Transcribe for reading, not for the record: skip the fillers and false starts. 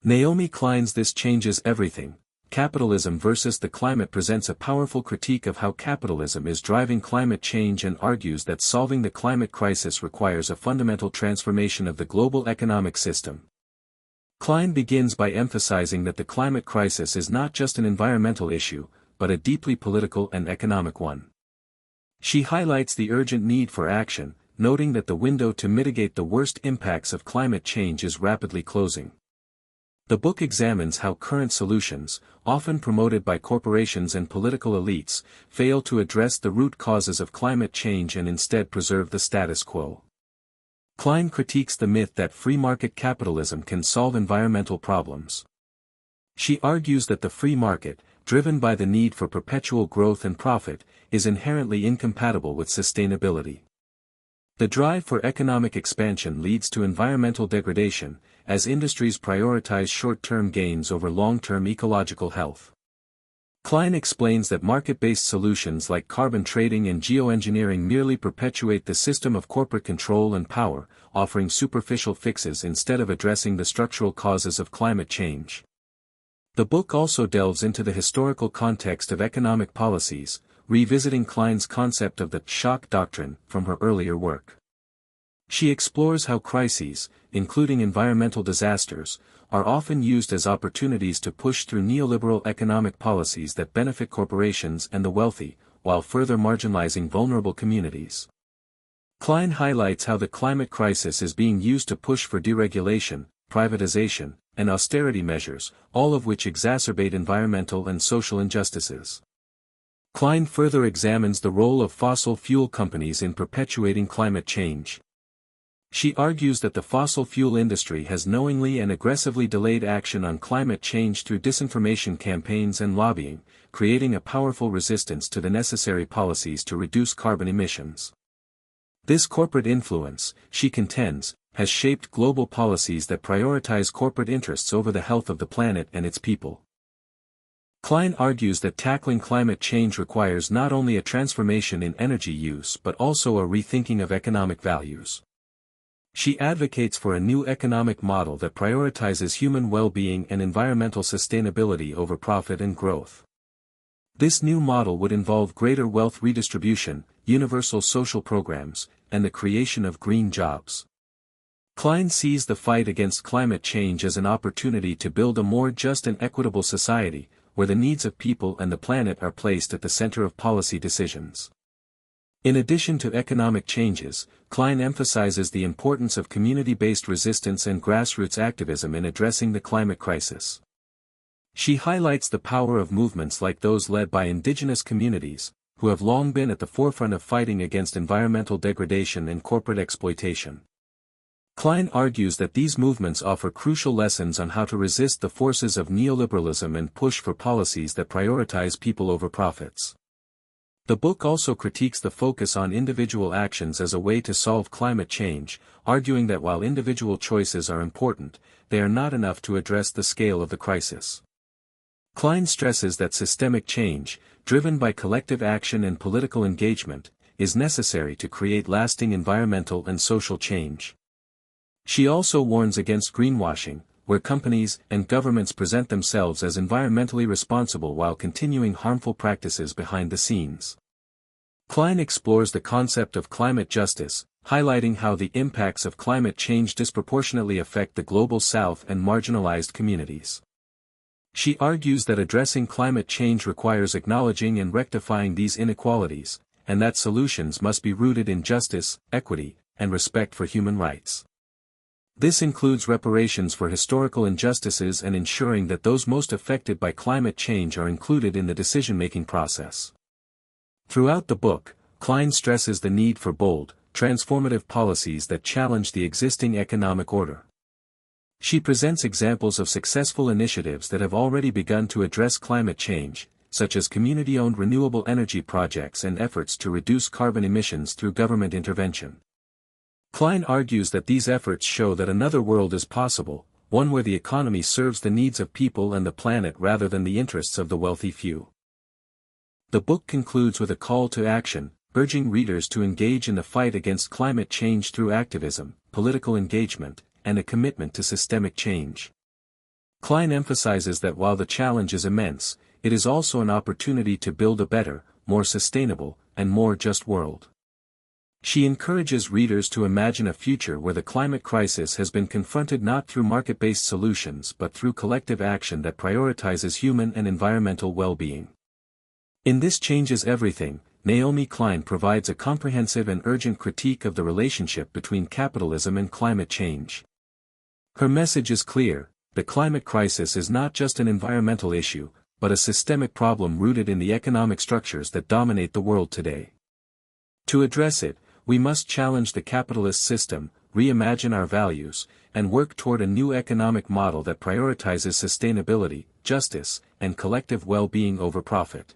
Naomi Klein's This Changes Everything, Capitalism versus the Climate presents a powerful critique of how capitalism is driving climate change and argues that solving the climate crisis requires a fundamental transformation of the global economic system. Klein begins by emphasizing that the climate crisis is not just an environmental issue, but a deeply political and economic one. She highlights the urgent need for action, noting that the window to mitigate the worst impacts of climate change is rapidly closing. The book examines how current solutions, often promoted by corporations and political elites, fail to address the root causes of climate change and instead preserve the status quo. Klein critiques the myth that free market capitalism can solve environmental problems. She argues that the free market, driven by the need for perpetual growth and profit, is inherently incompatible with sustainability. The drive for economic expansion leads to environmental degradation, as industries prioritize short-term gains over long-term ecological health. Klein explains that market-based solutions like carbon trading and geoengineering merely perpetuate the system of corporate control and power, offering superficial fixes instead of addressing the structural causes of climate change. The book also delves into the historical context of economic policies, revisiting Klein's concept of the shock doctrine from her earlier work. She explores how crises, including environmental disasters, are often used as opportunities to push through neoliberal economic policies that benefit corporations and the wealthy, while further marginalizing vulnerable communities. Klein highlights how the climate crisis is being used to push for deregulation, privatization, and austerity measures, all of which exacerbate environmental and social injustices. Klein further examines the role of fossil fuel companies in perpetuating climate change. She argues that the fossil fuel industry has knowingly and aggressively delayed action on climate change through disinformation campaigns and lobbying, creating a powerful resistance to the necessary policies to reduce carbon emissions. This corporate influence, she contends, has shaped global policies that prioritize corporate interests over the health of the planet and its people. Klein argues that tackling climate change requires not only a transformation in energy use but also a rethinking of economic values. She advocates for a new economic model that prioritizes human well-being and environmental sustainability over profit and growth. This new model would involve greater wealth redistribution, universal social programs, and the creation of green jobs. Klein sees the fight against climate change as an opportunity to build a more just and equitable society, where the needs of people and the planet are placed at the center of policy decisions. In addition to economic changes, Klein emphasizes the importance of community-based resistance and grassroots activism in addressing the climate crisis. She highlights the power of movements like those led by indigenous communities, who have long been at the forefront of fighting against environmental degradation and corporate exploitation. Klein argues that these movements offer crucial lessons on how to resist the forces of neoliberalism and push for policies that prioritize people over profits. The book also critiques the focus on individual actions as a way to solve climate change, arguing that while individual choices are important, they are not enough to address the scale of the crisis. Klein stresses that systemic change, driven by collective action and political engagement, is necessary to create lasting environmental and social change. She also warns against greenwashing, where companies and governments present themselves as environmentally responsible while continuing harmful practices behind the scenes. Klein explores the concept of climate justice, highlighting how the impacts of climate change disproportionately affect the global south and marginalized communities. She argues that addressing climate change requires acknowledging and rectifying these inequalities, and that solutions must be rooted in justice, equity, and respect for human rights. This includes reparations for historical injustices and ensuring that those most affected by climate change are included in the decision-making process. Throughout the book, Klein stresses the need for bold, transformative policies that challenge the existing economic order. She presents examples of successful initiatives that have already begun to address climate change, such as community-owned renewable energy projects and efforts to reduce carbon emissions through government intervention. Klein argues that these efforts show that another world is possible, one where the economy serves the needs of people and the planet rather than the interests of the wealthy few. The book concludes with a call to action, urging readers to engage in the fight against climate change through activism, political engagement, and a commitment to systemic change. Klein emphasizes that while the challenge is immense, it is also an opportunity to build a better, more sustainable, and more just world. She encourages readers to imagine a future where the climate crisis has been confronted not through market-based solutions but through collective action that prioritizes human and environmental well-being. In This Changes Everything, Naomi Klein provides a comprehensive and urgent critique of the relationship between capitalism and climate change. Her message is clear: the climate crisis is not just an environmental issue, but a systemic problem rooted in the economic structures that dominate the world today. To address it, we must challenge the capitalist system, reimagine our values, and work toward a new economic model that prioritizes sustainability, justice, and collective well-being over profit.